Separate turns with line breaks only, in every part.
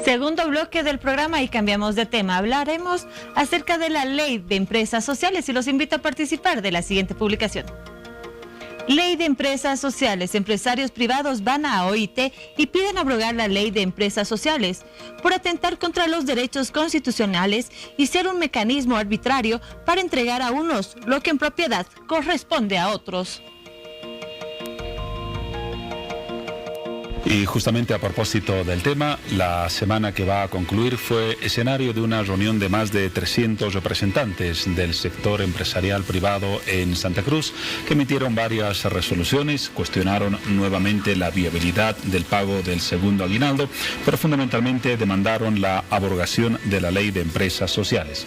Segundo bloque del programa y cambiamos de tema. Hablaremos acerca de la Ley de Empresas Sociales y los invito a participar de la siguiente publicación. Ley de Empresas Sociales. Empresarios privados van a OIT y piden abrogar la Ley de Empresas Sociales por atentar contra los derechos constitucionales y ser un mecanismo arbitrario para entregar a unos lo que en propiedad corresponde a otros.
Y justamente a propósito del tema, la semana que va a concluir fue escenario de una reunión de más de 300 representantes del sector empresarial privado en Santa Cruz, que emitieron varias resoluciones, cuestionaron nuevamente la viabilidad del pago del segundo aguinaldo, pero fundamentalmente demandaron la abrogación de la Ley de Empresas Sociales.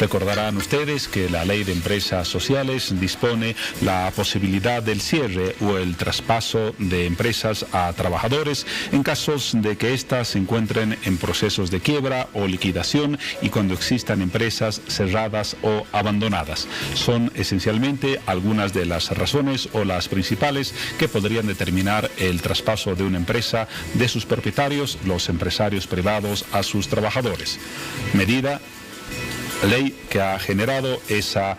Recordarán ustedes que la Ley de Empresas Sociales dispone la posibilidad del cierre o el traspaso de empresas a trabajadores en casos de que éstas se encuentren en procesos de quiebra o liquidación y cuando existan empresas cerradas o abandonadas. Son esencialmente algunas de las razones o las principales que podrían determinar el traspaso de una empresa de sus propietarios, los empresarios privados, a sus trabajadores. Ley que ha generado esa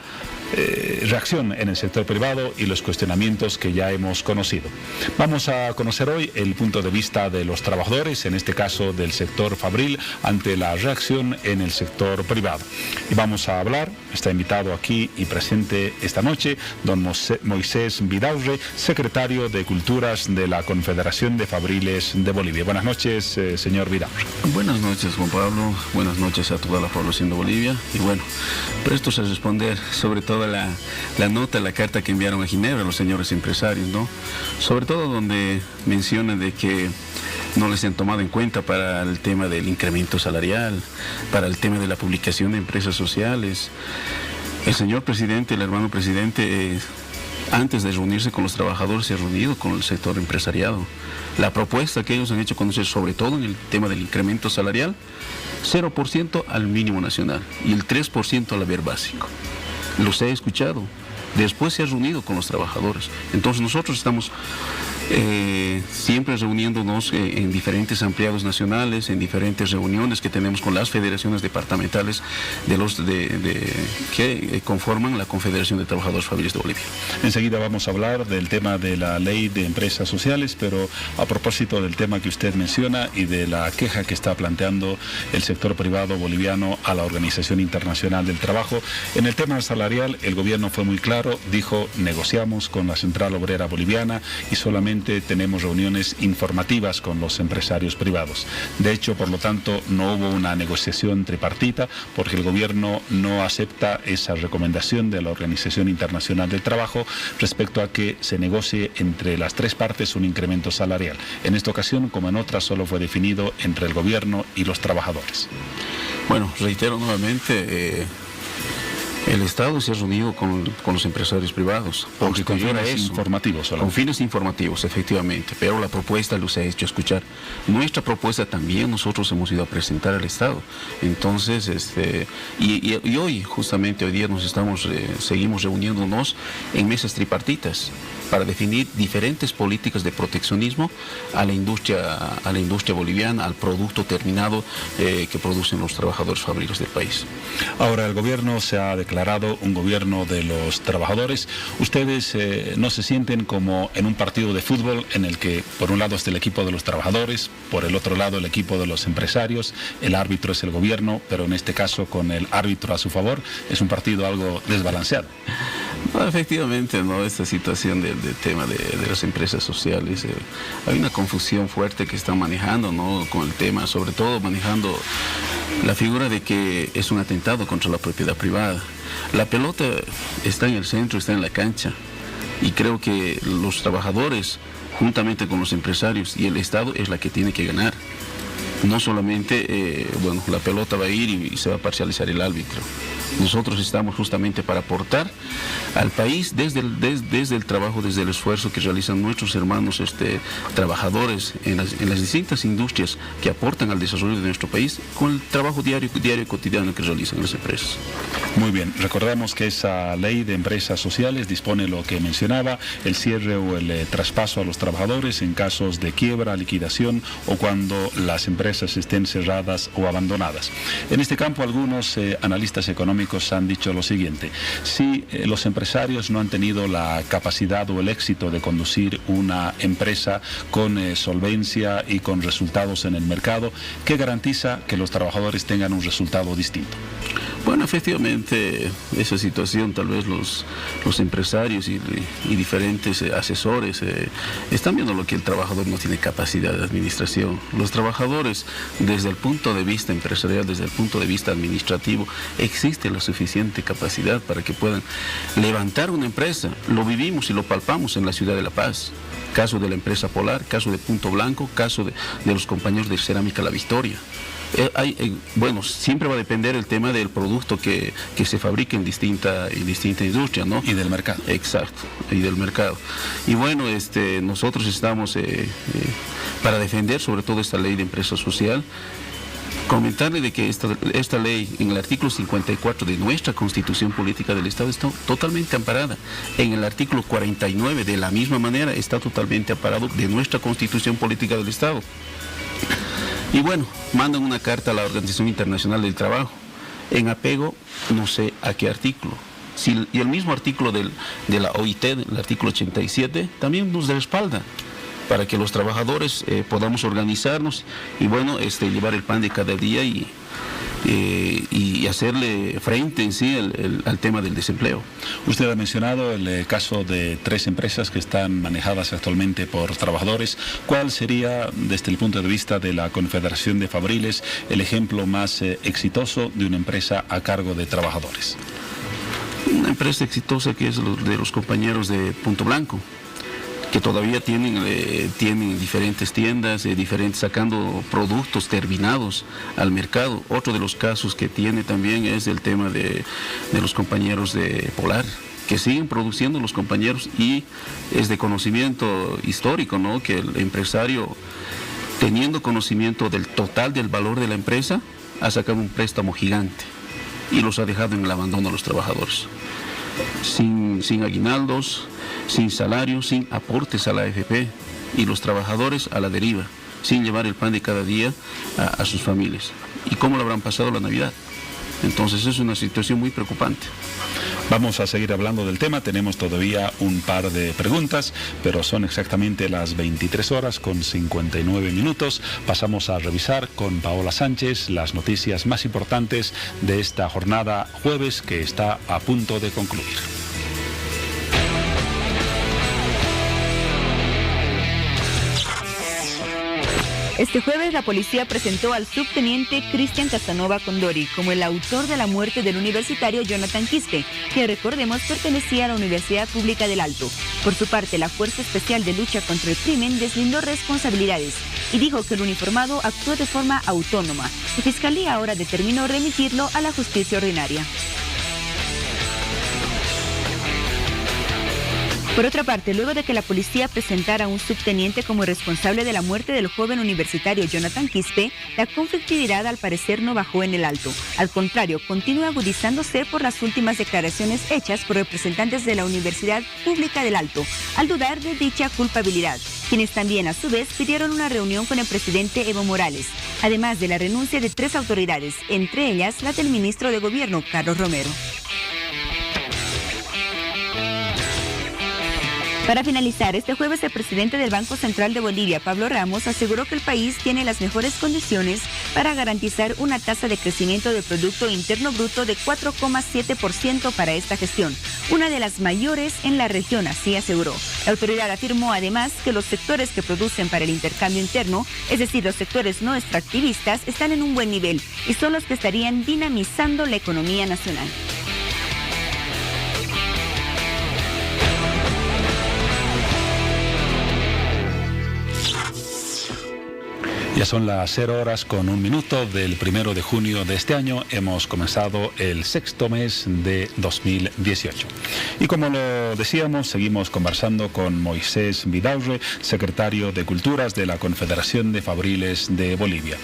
reacción en el sector privado y los cuestionamientos que ya hemos conocido. Vamos a conocer hoy el punto de vista de los trabajadores, en este caso del sector fabril, ante la reacción en el sector privado. Y vamos a hablar, está invitado aquí y presente esta noche, don Moisés Vidaurre, secretario de Culturas de la Confederación de Fabriles de Bolivia. Buenas noches, señor Vidaurre.
Buenas noches, Juan Pablo. Buenas noches a toda la población de Bolivia. Y bueno, prestos a responder sobre todo la nota, la carta que enviaron a Ginebra los señores empresarios, ¿no? Sobre todo donde mencionan de que no les han tomado en cuenta para el tema del incremento salarial, para el tema de la publicación de empresas sociales. El señor presidente, el hermano presidente, antes de reunirse con los trabajadores, se ha reunido con el sector empresariado. La propuesta que ellos han hecho conocer, sobre todo en el tema del incremento salarial, 0% al mínimo nacional y el 3% al haber básico. Los he escuchado. Después se ha reunido con los trabajadores. Entonces nosotros estamos siempre reuniéndonos en diferentes ampliados nacionales, en diferentes reuniones que tenemos con las federaciones departamentales que conforman la Confederación de Trabajadores Fabriles de Bolivia.
Enseguida vamos a hablar del tema de la Ley de Empresas Sociales, pero a propósito del tema que usted menciona y de la queja que está planteando el sector privado boliviano a la Organización Internacional del Trabajo, en el tema salarial el gobierno fue muy claro, dijo: negociamos con la Central Obrera Boliviana y solamente tenemos reuniones informativas con los empresarios privados. De hecho, por lo tanto, no hubo una negociación tripartita porque el gobierno no acepta esa recomendación de la Organización Internacional del Trabajo respecto a que se negocie entre las tres partes un incremento salarial. En esta ocasión, como en otras, solo fue definido entre el gobierno y los trabajadores.
Bueno, reitero nuevamente, el Estado se ha reunido con los empresarios privados.
Porque con fines informativos solamente.
Con fines informativos, efectivamente. Pero la propuesta los ha hecho escuchar. Nuestra propuesta también nosotros hemos ido a presentar al Estado. Entonces, y hoy, justamente hoy día seguimos reuniéndonos en mesas tripartitas para definir diferentes políticas de proteccionismo a la industria boliviana, al producto terminado que producen los trabajadores fabriles del país.
Ahora, el gobierno se ha declarado un gobierno de los trabajadores. ¿Ustedes no se sienten como en un partido de fútbol en el que por un lado está el equipo de los trabajadores, por el otro lado el equipo de los empresarios, el árbitro es el gobierno, pero en este caso con el árbitro a su favor, es un partido algo desbalanceado?
No, efectivamente, no, esta situación del tema de las empresas sociales, hay una confusión fuerte que están manejando, ¿no?, con el tema, sobre todo manejando la figura de que es un atentado contra la propiedad privada. La pelota está en el centro, está en la cancha, y creo que los trabajadores, juntamente con los empresarios y el Estado, es la que tiene que ganar. No solamente, la pelota va a ir y se va a parcializar el árbitro. Nosotros estamos justamente para aportar al país desde el trabajo, desde el esfuerzo que realizan nuestros hermanos trabajadores en las distintas industrias que aportan al desarrollo de nuestro país, con el trabajo diario y cotidiano que realizan las empresas.
Muy bien, recordamos que esa ley de empresas sociales dispone lo que mencionaba, el cierre o el traspaso a los trabajadores en casos de quiebra, liquidación o cuando las empresas estén cerradas o abandonadas. En este campo, algunos analistas económicos han dicho lo siguiente: si los empresarios no han tenido la capacidad o el éxito de conducir una empresa con solvencia y con resultados en el mercado, ¿qué garantiza que los trabajadores tengan un resultado distinto?
Bueno, efectivamente, esa situación, tal vez los empresarios y diferentes asesores están viendo lo que el trabajador no tiene capacidad de administración. Los trabajadores, desde el punto de vista empresarial, desde el punto de vista administrativo, existe la suficiente capacidad para que puedan levantar una empresa. Lo vivimos y lo palpamos en la ciudad de La Paz. Caso de la empresa Polar, caso de Punto Blanco, caso de los compañeros de Cerámica La Victoria. Bueno, siempre va a depender el tema del producto que se fabrique en distinta industria, ¿no?
Y del mercado.
Exacto, y del mercado. Y bueno, nosotros estamos para defender sobre todo esta ley de empresa social. Comentarle de que esta ley, en el artículo 54 de nuestra Constitución Política del Estado, está totalmente amparada. En el artículo 49, de la misma manera, está totalmente amparado de nuestra Constitución Política del Estado. Y bueno, mandan una carta a la Organización Internacional del Trabajo, en apego, no sé a qué artículo. Y el mismo artículo de la OIT, el artículo 87, también nos respalda para que los trabajadores podamos organizarnos y bueno, llevar el pan de cada día y hacerle frente en sí al tema del desempleo.
Usted ha mencionado el caso de 3 empresas que están manejadas actualmente por trabajadores. ¿Cuál sería, desde el punto de vista de la Confederación de Fabriles, el ejemplo más exitoso de una empresa a cargo de trabajadores?
Una empresa exitosa que es de los compañeros de Punto Blanco, que todavía tienen diferentes tiendas, sacando productos terminados al mercado. Otro de los casos que tiene también es el tema de los compañeros de Polar, que siguen produciendo los compañeros, y es de conocimiento histórico, ¿no?, que el empresario, teniendo conocimiento del total del valor de la empresa, ha sacado un préstamo gigante y los ha dejado en el abandono a los trabajadores, sin aguinaldos, sin salario, sin aportes a la AFP, y los trabajadores a la deriva, sin llevar el pan de cada día a sus familias. ¿Y cómo lo habrán pasado la Navidad? Entonces es una situación muy preocupante.
Vamos a seguir hablando del tema, tenemos todavía un par de preguntas, pero son exactamente las 23 horas con 59 minutos. Pasamos a revisar con Paola Sánchez las noticias más importantes de esta jornada jueves que está a punto de concluir.
Este jueves la policía presentó al subteniente Cristian Casanova Condori como el autor de la muerte del universitario Jonathan Quispe, que recordemos pertenecía a la Universidad Pública del Alto. Por su parte, la Fuerza Especial de Lucha contra el Crimen deslindó responsabilidades y dijo que el uniformado actuó de forma autónoma. La Fiscalía ahora determinó remitirlo a la justicia ordinaria. Por otra parte, luego de que la policía presentara a un subteniente como responsable de la muerte del joven universitario Jonathan Quispe, la conflictividad al parecer no bajó en el Alto. Al contrario, continúa agudizándose por las últimas declaraciones hechas por representantes de la Universidad Pública del Alto, al dudar de dicha culpabilidad, quienes también a su vez pidieron una reunión con el presidente Evo Morales, además de la renuncia de 3 autoridades, entre ellas la del ministro de Gobierno, Carlos Romero. Para finalizar, este jueves el presidente del Banco Central de Bolivia, Pablo Ramos, aseguró que el país tiene las mejores condiciones para garantizar una tasa de crecimiento del Producto Interno Bruto de 4,7% para esta gestión, una de las mayores en la región, así aseguró. La autoridad afirmó además que los sectores que producen para el intercambio interno, es decir, los sectores no extractivistas, están en un buen nivel y son los que estarían dinamizando la economía nacional.
Ya son las 0:01 del 1 de junio de este año. Hemos comenzado el sexto mes de 2018. Y como lo decíamos, seguimos conversando con Moisés Vidaurre, secretario de Culturas de la Confederación de Fabriles de Bolivia.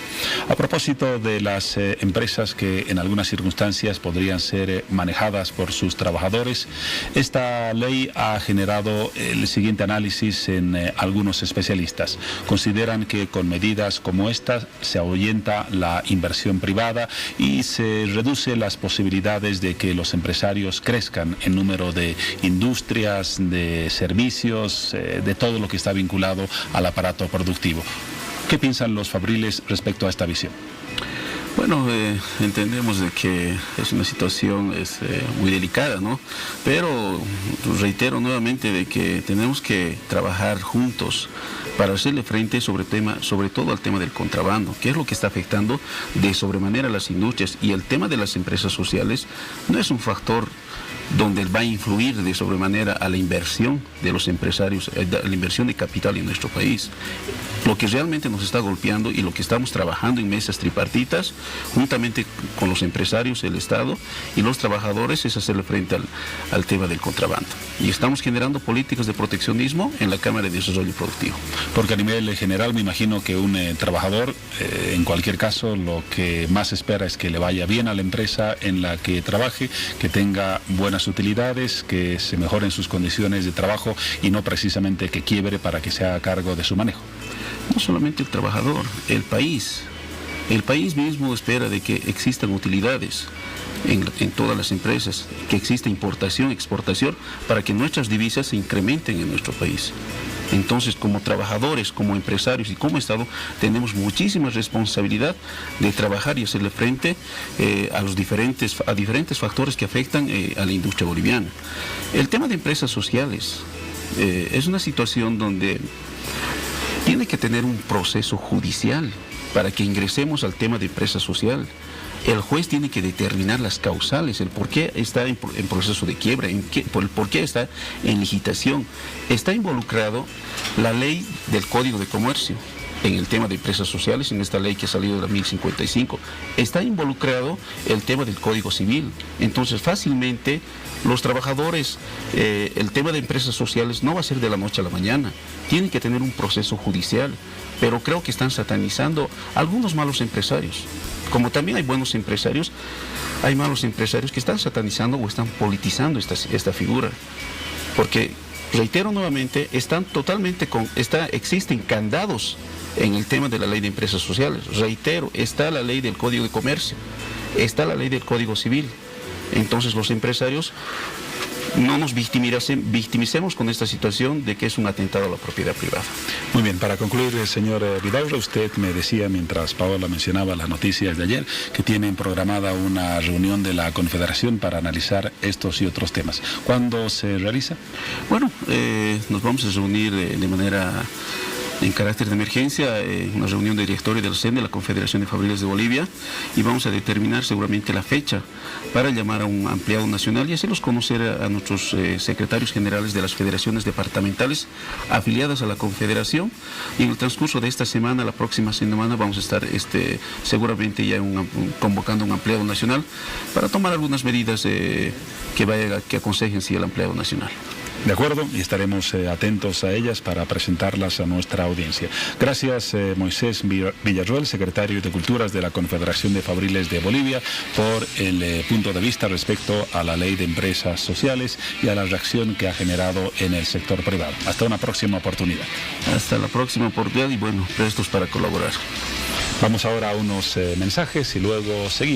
A propósito de las empresas que en algunas circunstancias podrían ser manejadas por sus trabajadores, esta ley ha generado el siguiente análisis en algunos especialistas. Consideran que con medidas como esta se ahuyenta la inversión privada y se reduce las posibilidades de que los empresarios crezcan en número de industrias, de servicios, de todo lo que está vinculado al aparato productivo. ¿Qué piensan los fabriles respecto a esta visión?
Bueno, entendemos de que es una situación muy delicada, ¿no? Pero reitero nuevamente de que tenemos que trabajar juntos para hacerle frente sobre todo al tema del contrabando, que es lo que está afectando de sobremanera a las industrias. Y el tema de las empresas sociales no es un factor donde va a influir de sobremanera a la inversión de los empresarios, la inversión de capital en nuestro país. Lo que realmente nos está golpeando y lo que estamos trabajando en mesas tripartitas, juntamente con los empresarios, el Estado y los trabajadores, es hacerle frente al tema del contrabando. Y estamos generando políticas de proteccionismo en la Cámara de Desarrollo Productivo.
Porque a nivel general me imagino que un trabajador, en cualquier caso, lo que más espera es que le vaya bien a la empresa en la que trabaje, que tenga buenas utilidades, que se mejoren sus condiciones de trabajo y no precisamente que quiebre para que se haga cargo de su manejo.
No solamente el trabajador, el país. El país mismo espera de que existan utilidades en todas las empresas, que exista importación, exportación, para que nuestras divisas se incrementen en nuestro país. Entonces, como trabajadores, como empresarios y como Estado, tenemos muchísima responsabilidad de trabajar y hacerle frente a diferentes factores que afectan a la industria boliviana. El tema de empresas sociales es una situación donde tiene que tener un proceso judicial para que ingresemos al tema de empresa social. El juez tiene que determinar las causales, el por qué está en proceso de quiebra, el por qué está en licitación. Está involucrado la ley del Código de Comercio en el tema de empresas sociales, en esta ley que ha salido de la 1055. Está involucrado el tema del Código Civil. Entonces, fácilmente los trabajadores, el tema de empresas sociales no va a ser de la noche a la mañana. Tienen que tener un proceso judicial, pero creo que están satanizando algunos malos empresarios. Como también hay buenos empresarios, hay malos empresarios que están satanizando o están politizando esta figura. Porque, reitero nuevamente, existen candados en el tema de la ley de empresas sociales. Reitero, está la ley del Código de Comercio, está la ley del Código Civil. Entonces los empresarios no nos victimicemos con esta situación de que es un atentado a la propiedad privada.
Muy bien, para concluir, señor Vidaurre, usted me decía, mientras Paola mencionaba las noticias de ayer, que tienen programada una reunión de la Confederación para analizar estos y otros temas. ¿Cuándo se realiza?
Bueno, nos vamos a reunir de manera en carácter de emergencia, una reunión de directorio del CEN, de la Confederación de Fabriles de Bolivia, y vamos a determinar seguramente la fecha para llamar a un ampliado nacional y hacerlos conocer a nuestros secretarios generales de las federaciones departamentales afiliadas a la Confederación. Y en el transcurso de esta semana, la próxima semana, vamos a estar seguramente ya convocando un ampliado nacional para tomar algunas medidas que aconsejen sí el ampliado nacional.
De acuerdo, y estaremos atentos a ellas para presentarlas a nuestra audiencia. Gracias, Moisés Vidaurre, secretario de Culturas de la Confederación de Fabriles de Bolivia, por el punto de vista respecto a la ley de empresas sociales y a la reacción que ha generado en el sector privado. Hasta una próxima oportunidad.
Hasta la próxima oportunidad y bueno, prestos para colaborar.
Vamos ahora a unos mensajes y luego seguimos.